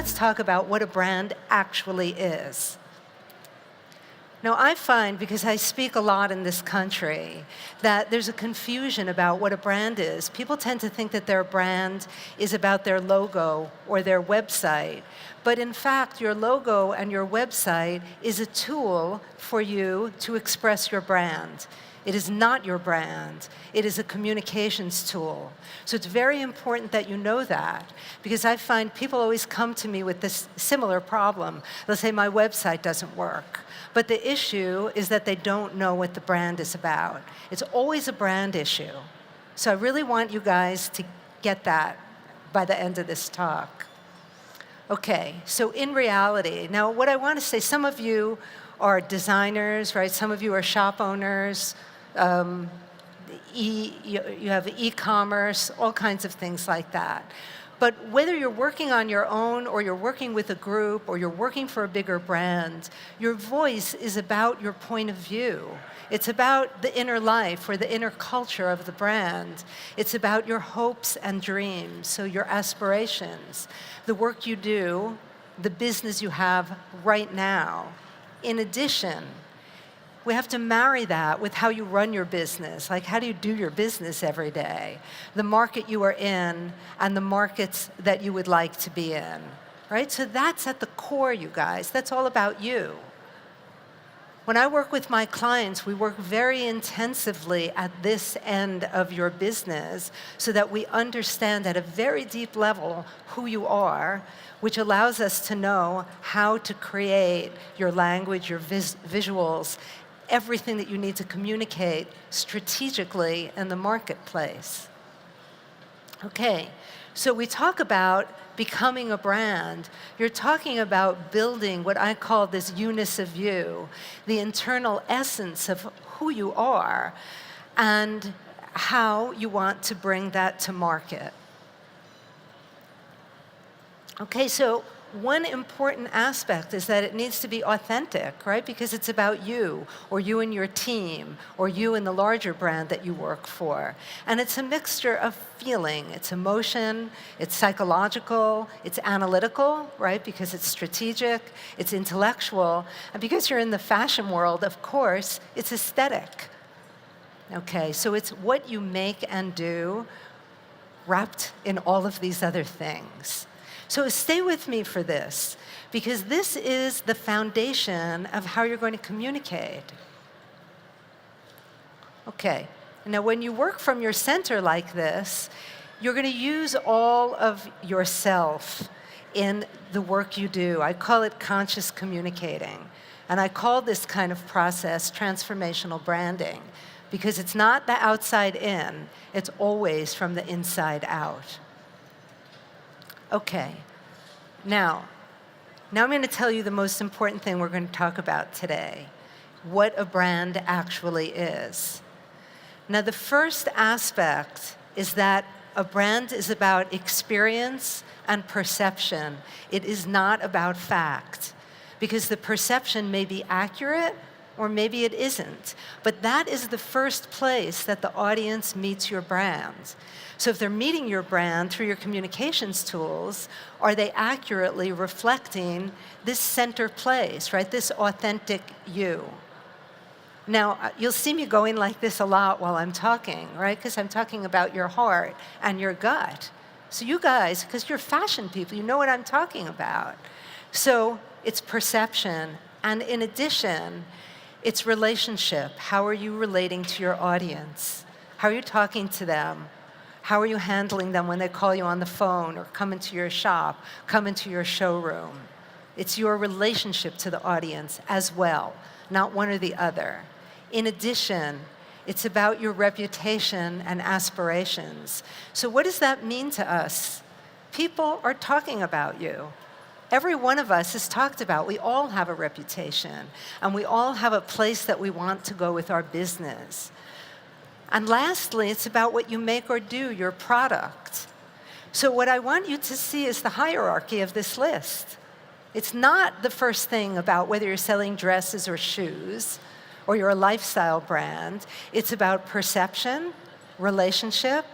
let's talk about what a brand actually is. Now, I find, because I speak a lot in this country, that there's a confusion about what a brand is. People tend to think that their brand is about their logo or their website. But in fact, your logo and your website is a tool for you to express your brand. It is not your brand. It is a communications tool. So it's very important that you know that, because I find people always come to me with this similar problem. They'll say, my website doesn't work. But the issue is that they don't know what the brand is about. It's always a brand issue. So I really want you guys to get that by the end of this talk. Okay, so in reality, now what I want to say, some of you are designers, right? Some of you are shop owners. You have e-commerce, all kinds of things like that. But whether you're working on your own or you're working with a group or you're working for a bigger brand, your voice is about your point of view. It's about the inner life or the inner culture of the brand. It's about your hopes and dreams, so your aspirations, the work you do, the business you have right now. In addition, we have to marry that with how you run your business. Like, how do you do your business every day? The market you are in and the markets that you would like to be in, right? So that's at the core, you guys. That's all about you. When I work with my clients, we work very intensively at this end of your business so that we understand at a very deep level who you are, which allows us to know how to create your language, your visuals, everything that you need to communicate strategically in the marketplace. Okay, so we talk about becoming a brand. You're talking about building what I call this unus of you, the internal essence of who you are and how you want to bring that to market. Okay, so one important aspect is that it needs to be authentic, right? Because it's about you, or you and your team, or you and the larger brand that you work for. And it's a mixture of feeling. It's emotion, it's psychological, it's analytical, right? Because it's strategic, it's intellectual. And because you're in the fashion world, of course, it's aesthetic. Okay, so it's what you make and do wrapped in all of these other things. So stay with me for this, because this is the foundation of how you're going to communicate. Okay, now when you work from your center like this, you're going to use all of yourself in the work you do. I call it conscious communicating. And I call this kind of process transformational branding, because it's not the outside in, it's always from the inside out. Okay, now I'm going to tell you the most important thing we're going to talk about today, what a brand actually is. Now, the first aspect is that a brand is about experience and perception. It is not about fact, because the perception may be accurate or maybe it isn't. But that is the first place that the audience meets your brand. So if they're meeting your brand through your communications tools, are they accurately reflecting this center place, right? This authentic you. Now, you'll see me going like this a lot while I'm talking, right? Because I'm talking about your heart and your gut. So you guys, because you're fashion people, you know what I'm talking about. So it's perception. And in addition, it's relationship. How are you relating to your audience? How are you talking to them? How are you handling them when they call you on the phone or come into your shop, come into your showroom? It's your relationship to the audience as well, not one or the other. In addition, it's about your reputation and aspirations. So what does that mean to us? People are talking about you. Every one of us is talked about. We all have a reputation, and we all have a place that we want to go with our business. And lastly, it's about what you make or do, your product. So what I want you to see is the hierarchy of this list. It's not the first thing about whether you're selling dresses or shoes, or you're a lifestyle brand. It's about perception, relationship,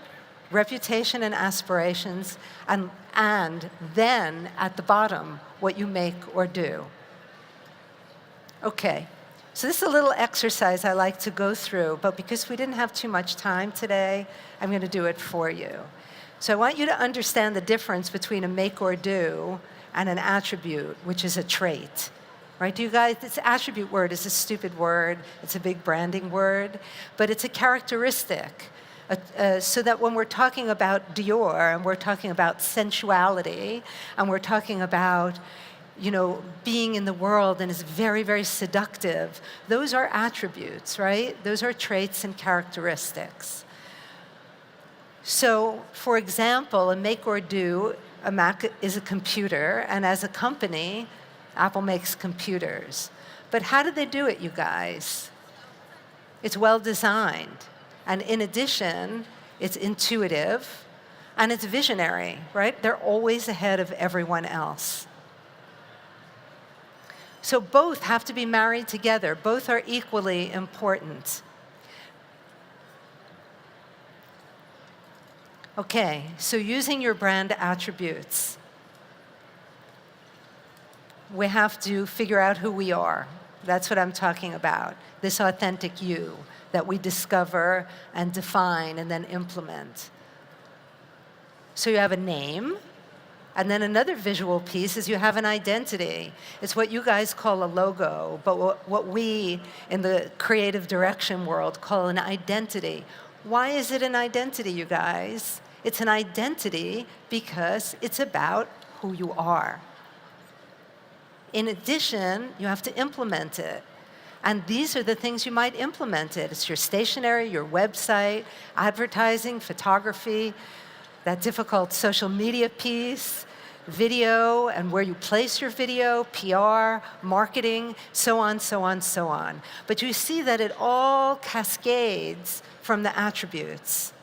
reputation and aspirations, and and then at the bottom, what you make or do. Okay, so this is a little exercise I like to go through, but because we didn't have too much time today, I'm going to do it for you. So I want you to understand the difference between a make or do and an attribute, which is a trait. Right? Do you guys, this attribute word is a stupid word. It's a big branding word, but it's a characteristic. So that when we're talking about Dior, and we're talking about sensuality, and we're talking about, being in the world and is very, very seductive, those are attributes, right? Those are traits and characteristics. So, for example, a make or do, a Mac is a computer, and as a company, Apple makes computers. But how do they do it, you guys? It's well designed. And in addition, it's intuitive and it's visionary, right? They're always ahead of everyone else. So both have to be married together. Both are equally important. Okay, so using your brand attributes, we have to figure out who we are. That's what I'm talking about, this authentic you that we discover and define and then implement. So you have a name, and then another visual piece is you have an identity. It's what you guys call a logo, but what we in the creative direction world call an identity. Why is it an identity, you guys? It's an identity because it's about who you are. In addition, you have to implement it. And these are the things you might implement it. It's your stationery, your website, advertising, photography, that difficult social media piece, video, and where you place your video, PR, marketing, so on, so on, so on. But you see that it all cascades from the attributes.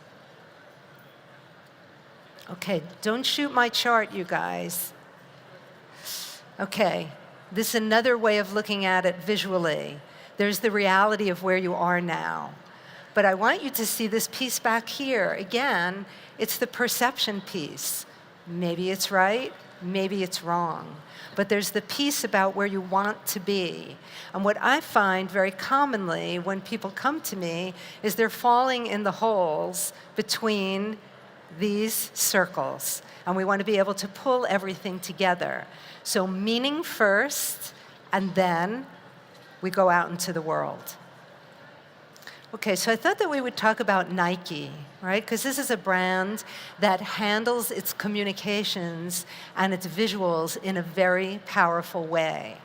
Okay, don't shoot my chart, you guys. Okay, this is another way of looking at it visually. There's the reality of where you are now. But I want you to see this piece back here. Again, it's the perception piece. Maybe it's right, maybe it's wrong. But there's the piece about where you want to be. And what I find very commonly when people come to me is they're falling in the holes between these circles. And we want to be able to pull everything together. So meaning first, and then we go out into the world. Okay, so I thought that we would talk about Nike, right? Because this is a brand that handles its communications and its visuals in a very powerful way.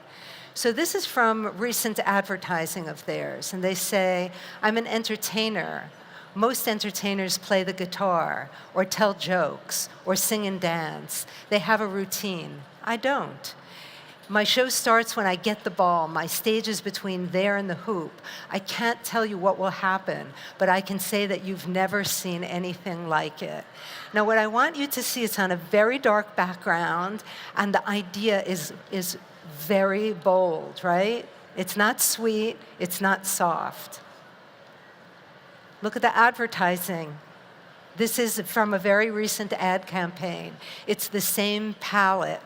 So this is from recent advertising of theirs, and they say, I'm an entertainer. Most entertainers play the guitar, or tell jokes, or sing and dance. They have a routine. I don't. My show starts when I get the ball. My stage is between there and the hoop. I can't tell you what will happen, but I can say that you've never seen anything like it. Now, what I want you to see is on a very dark background, and the idea is very bold, right? It's not sweet, it's not soft. Look at the advertising. This is from a very recent ad campaign. It's the same palette.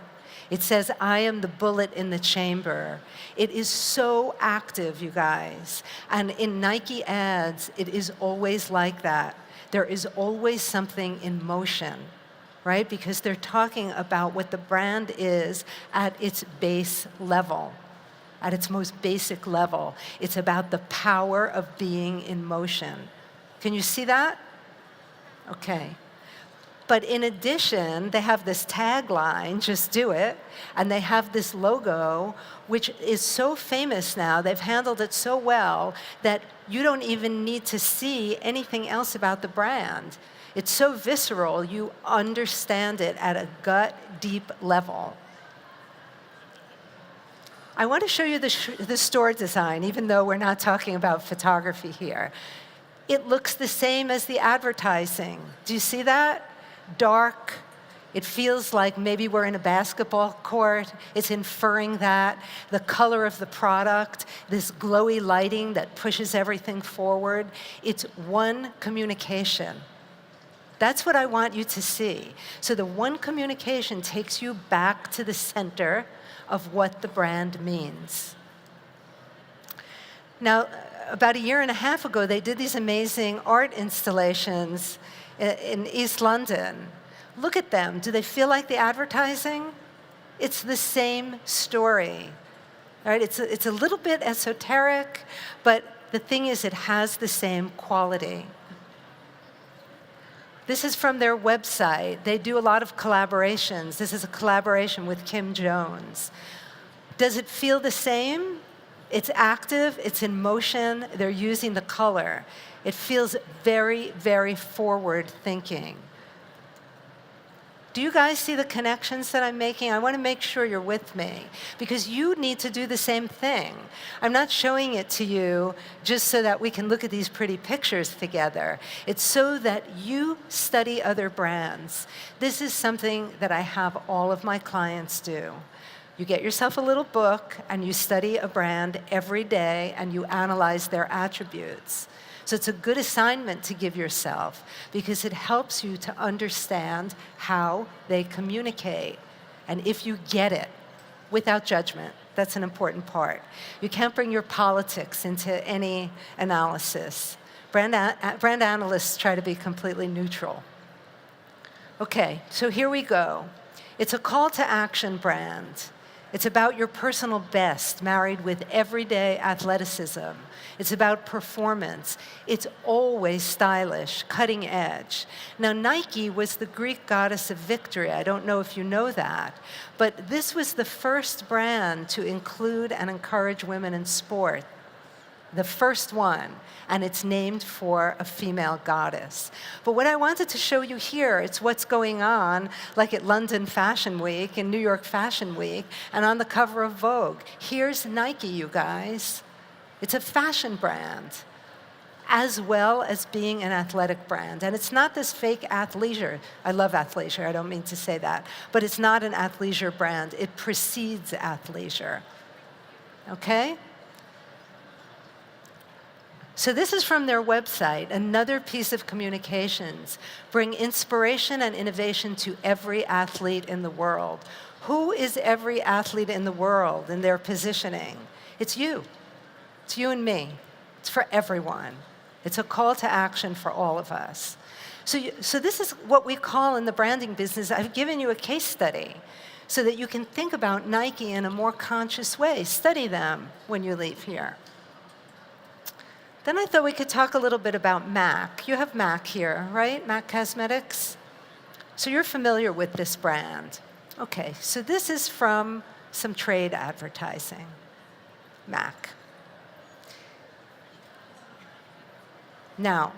It says, I am the bullet in the chamber. It is so active, you guys. And in Nike ads, it is always like that. There is always something in motion, right? Because they're talking about what the brand is at its base level, at its most basic level. It's about the power of being in motion. Can you see that? Okay. But in addition, they have this tagline, just do it, and they have this logo, which is so famous now, they've handled it so well, that you don't even need to see anything else about the brand. It's so visceral, you understand it at a gut deep level. I want to show you the store design, even though we're not talking about photography here. It looks the same as the advertising. Do you see that? Dark. It feels like maybe we're in a basketball court. It's inferring that. The color of the product, this glowy lighting that pushes everything forward. It's one communication. That's what I want you to see. So the one communication takes you back to the center of what the brand means. Now, about a year and a half ago, they did these amazing art installations in East London. Look at them. Do they feel like the advertising? It's the same story. Right? It's a little bit esoteric, but the thing is, it has the same quality. This is from their website. They do a lot of collaborations. This is a collaboration with Kim Jones. Does it feel the same? It's active, it's in motion, they're using the color. It feels very, very forward thinking. Do you guys see the connections that I'm making? I want to make sure you're with me, because you need to do the same thing. I'm not showing it to you just so that we can look at these pretty pictures together. It's so that you study other brands. This is something that I have all of my clients do. You get yourself a little book and you study a brand every day and you analyze their attributes. So it's a good assignment to give yourself because it helps you to understand how they communicate. And if you get it without judgment, that's an important part. You can't bring your politics into any analysis. Brand analysts try to be completely neutral. Okay, so here we go. It's a call to action brand. It's about your personal best married with everyday athleticism. It's about performance. It's always stylish, cutting edge. Now, Nike was the Greek goddess of victory. I don't know if you know that. But this was the first brand to include and encourage women in sport. The first one, and it's named for a female goddess. But what I wanted to show you here, it's what's going on, like at London Fashion Week and New York Fashion Week, and on the cover of Vogue. Here's Nike, you guys. It's a fashion brand, as well as being an athletic brand. And it's not this fake athleisure. I love athleisure, I don't mean to say that. But it's not an athleisure brand. It precedes athleisure. Okay? So this is from their website, another piece of communications. Bring inspiration and innovation to every athlete in the world. Who is every athlete in the world in their positioning? It's you. It's you and me. It's for everyone. It's a call to action for all of us. So this is what we call in the branding business, I've given you a case study so that you can think about Nike in a more conscious way. Study them when you leave here. Then I thought we could talk a little bit about MAC. You have MAC here, right? MAC Cosmetics. So you're familiar with this brand. Okay, so this is from some trade advertising. MAC. Now,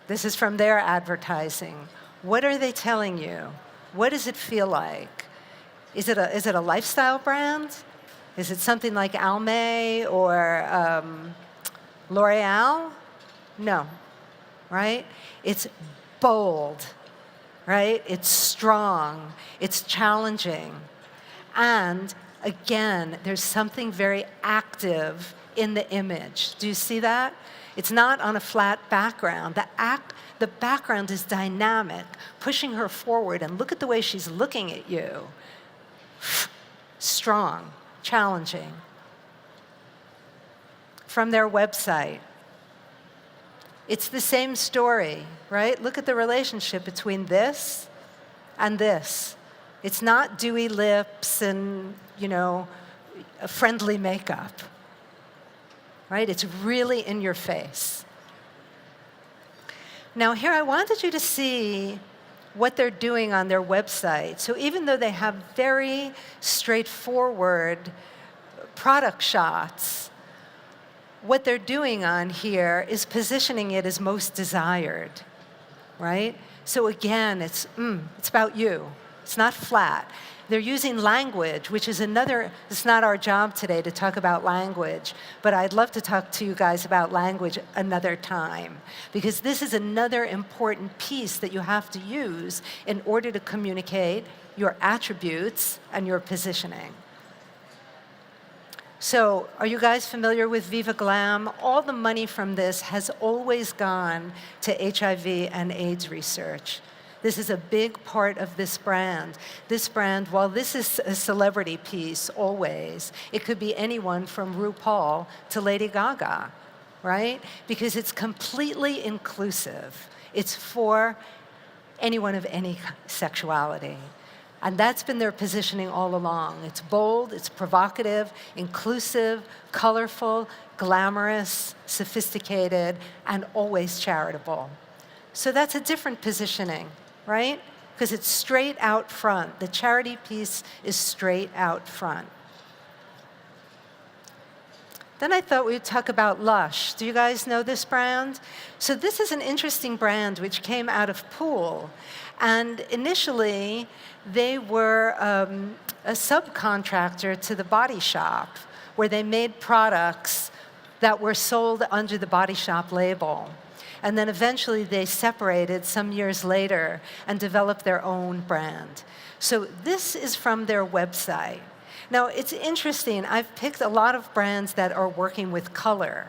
this is from their advertising. What are they telling you? What does it feel like? Is it a lifestyle brand? Is it something like Almay or L'Oreal? No, right? It's bold, right? It's strong, it's challenging. And again, there's something very active in the image. Do you see that? It's not on a flat background. The background is dynamic, pushing her forward, and look at the way she's looking at you. Strong, challenging. From their website. It's the same story, right? Look at the relationship between this and this. It's not dewy lips and, a friendly makeup, right? It's really in your face. Now here I wanted you to see what they're doing on their website. So even though they have very straightforward product shots, what they're doing on here is positioning it as most desired, right? So again, it's about you. It's not flat. They're using language, which is it's not our job today to talk about language, but I'd love to talk to you guys about language another time, because this is another important piece that you have to use in order to communicate your attributes and your positioning. So are you guys familiar with Viva Glam? All the money from this has always gone to HIV and AIDS research. This is a big part of this brand. This brand, while this is a celebrity piece always, it could be anyone from RuPaul to Lady Gaga, right? Because it's completely inclusive. It's for anyone of any sexuality. And that's been their positioning all along. It's bold, it's provocative, inclusive, colorful, glamorous, sophisticated, and always charitable. So that's a different positioning, right? Because it's straight out front. The charity piece is straight out front. Then I thought we'd talk about Lush. Do you guys know this brand? So this is an interesting brand which came out of Pool. And initially, they were a subcontractor to the Body Shop, where they made products that were sold under the Body Shop label. And then eventually they separated some years later and developed their own brand. So this is from their website. Now, it's interesting. I've picked a lot of brands that are working with color.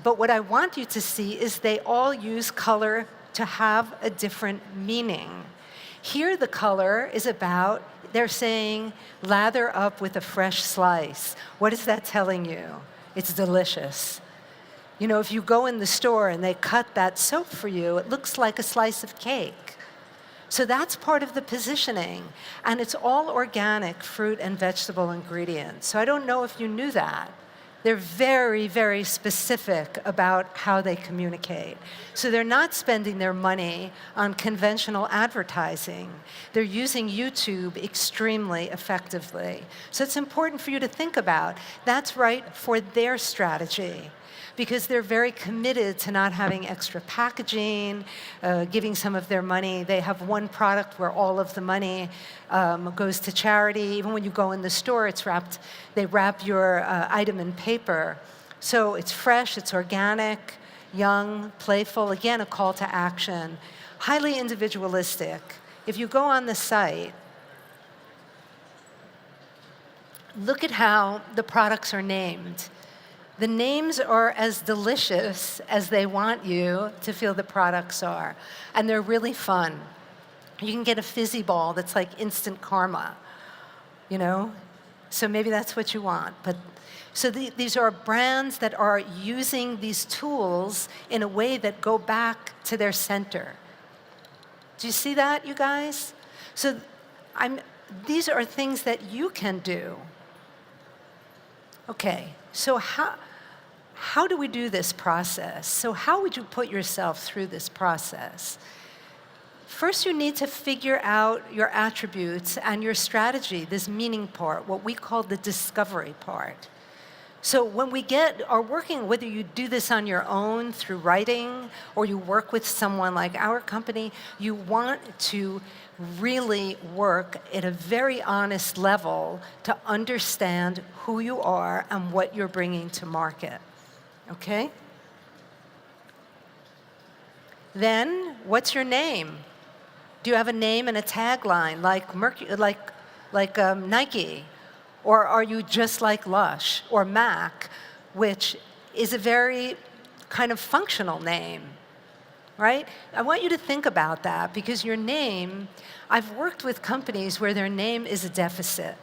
But what I want you to see is they all use color to have a different meaning. Here, the color is about, they're saying, lather up with a fresh slice. What is that telling you? It's delicious. You know, if you go in the store and they cut that soap for you, it looks like a slice of cake. So that's part of the positioning. And it's all organic fruit and vegetable ingredients. So I don't know if you knew that. They're very, very specific about how they communicate. So they're not spending their money on conventional advertising. They're using YouTube extremely effectively. So it's important for you to think about. That's right for their strategy, because they're very committed to not having extra packaging, giving some of their money. They have one product where all of the money goes to charity. Even when you go in the store, it's wrapped, they wrap your item in paper. So it's fresh, it's organic, young, playful. Again, a call to action. Highly individualistic. If you go on the site, look at how the products are named. The names are as delicious as they want you to feel the products are. And they're really fun. You can get a fizzy ball that's like instant karma, you know? So maybe that's what you want. But so these are brands that are using these tools in a way that go back to their center. Do you see that, you guys? So these are things that you can do. Okay, so how do we do this process? So how would you put yourself through this process? First, you need to figure out your attributes and your strategy, this meaning part, what we call the discovery part. So when we are working, whether you do this on your own through writing or you work with someone like our company, you want to really work at a very honest level to understand who you are and what you're bringing to market. Okay? Then, what's your name? Do you have a name and a tagline like Nike? Or are you just like Lush or Mac, which is a very kind of functional name, right? I want you to think about that, because your name, I've worked with companies where their name is a deficit.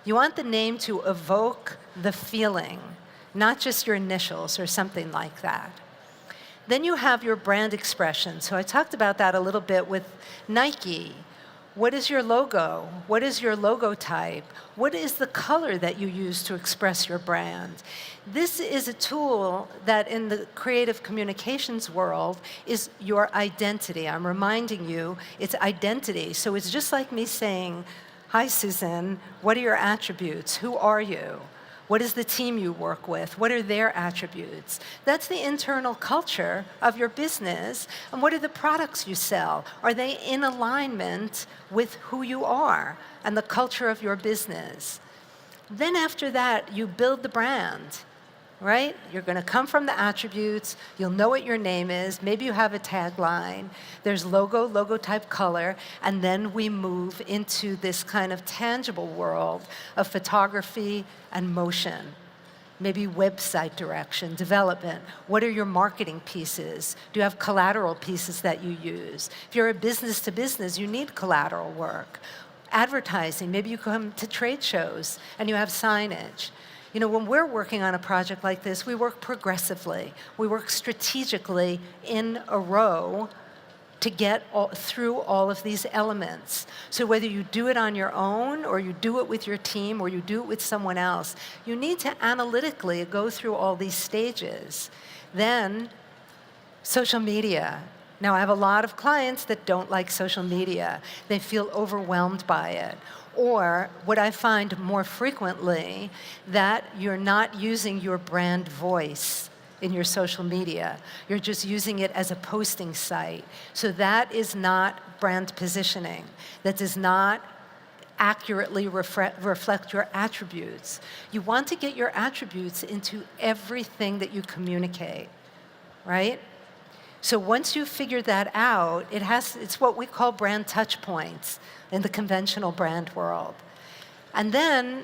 You want the name to evoke the feeling, not just your initials or something like that. Then you have your brand expression. So I talked about that a little bit with Nike. What is your logo? What is your logo type? What is the color that you use to express your brand? This is a tool that in the creative communications world is your identity. I'm reminding you, it's identity. So it's just like me saying, hi, Susan, what are your attributes? Who are you? What is the team you work with? What are their attributes? That's the internal culture of your business. And what are the products you sell? Are they in alignment with who you are and the culture of your business? Then after that, you build the brand. right? You're going to come from the attributes. You'll know what your name is. Maybe you have a tagline. There's logo type color. And then we move into this kind of tangible world of photography and motion. Maybe website direction, development. What are your marketing pieces? Do you have collateral pieces that you use? If you're a business to business, you need collateral work. Advertising, maybe you come to trade shows and you have signage. You know, when we're working on a project like this, we work progressively. We work strategically in a row to get through all of these elements. So whether you do it on your own, or you do it with your team, or you do it with someone else, you need to analytically go through all these stages. Then, social media. Now, I have a lot of clients that don't like social media. They feel overwhelmed by it. Or, what I find more frequently, that you're not using your brand voice in your social media. You're just using it as a posting site. So that is not brand positioning. That does not accurately reflect your attributes. You want to get your attributes into everything that you communicate, right? So once you figure that out, it's what we call brand touch points in the conventional brand world. And then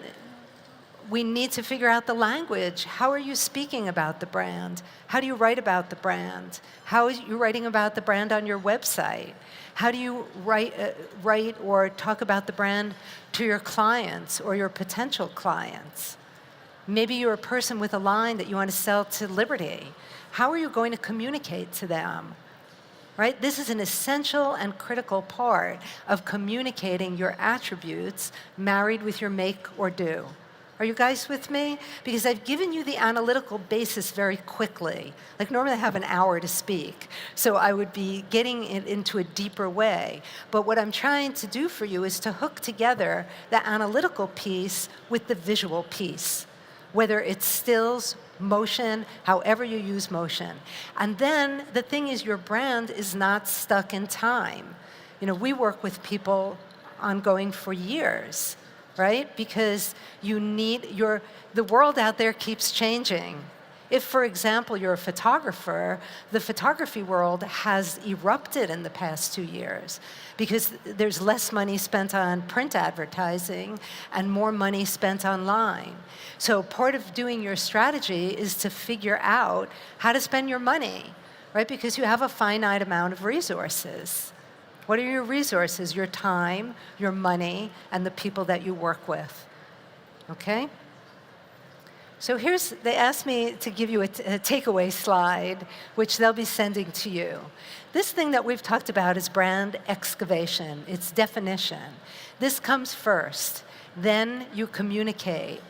we need to figure out the language. How are you speaking about the brand? How do you write about the brand? How are you writing about the brand on your website? How do you write or talk about the brand to your clients or your potential clients? Maybe you're a person with a line that you want to sell to Liberty. How are you going to communicate to them? Right? This is an essential and critical part of communicating your attributes married with your make or do. Are you guys with me? Because I've given you the analytical basis very quickly. Like normally I have an hour to speak, so I would be getting it into a deeper way. But what I'm trying to do for you is to hook together the analytical piece with the visual piece, whether it's stills, motion, however you use motion. And then the thing is, your brand is not stuck in time. You know, we work with people ongoing for years, right? Because the world out there keeps changing. If, for example, you're a photographer, the photography world has erupted in the past 2 years because there's less money spent on print advertising and more money spent online. So part of doing your strategy is to figure out how to spend your money, right? Because you have a finite amount of resources. What are your resources? Your time, your money, and the people that you work with, okay? So they asked me to give you a takeaway slide, which they'll be sending to you. This thing that we've talked about is brand excavation. It's definition. This comes first. Then you communicate.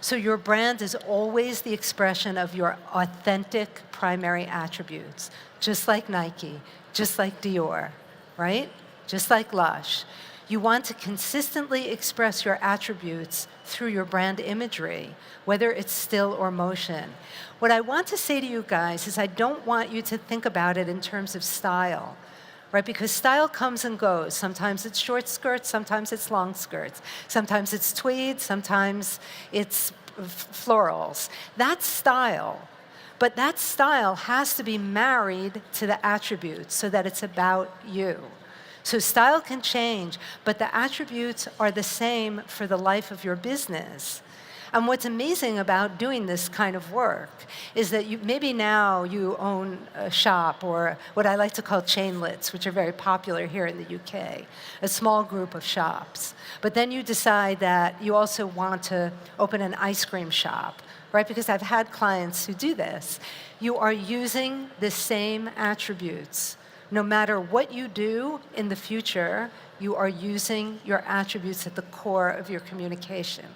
So your brand is always the expression of your authentic primary attributes, just like Nike, just like Dior, right? Just like Lush. You want to consistently express your attributes through your brand imagery, whether it's still or motion. What I want to say to you guys is I don't want you to think about it in terms of style, right? Because style comes and goes. Sometimes it's short skirts, sometimes it's long skirts. Sometimes it's tweed, sometimes it's florals. That's style. But that style has to be married to the attributes so that it's about you. So style can change, but the attributes are the same for the life of your business. And what's amazing about doing this kind of work is that maybe now you own a shop, or what I like to call chainlets, which are very popular here in the UK, a small group of shops. But then you decide that you also want to open an ice cream shop, right? Because I've had clients who do this. You are using the same attributes. No matter what you do in the future, you are using your attributes at the core of your communication.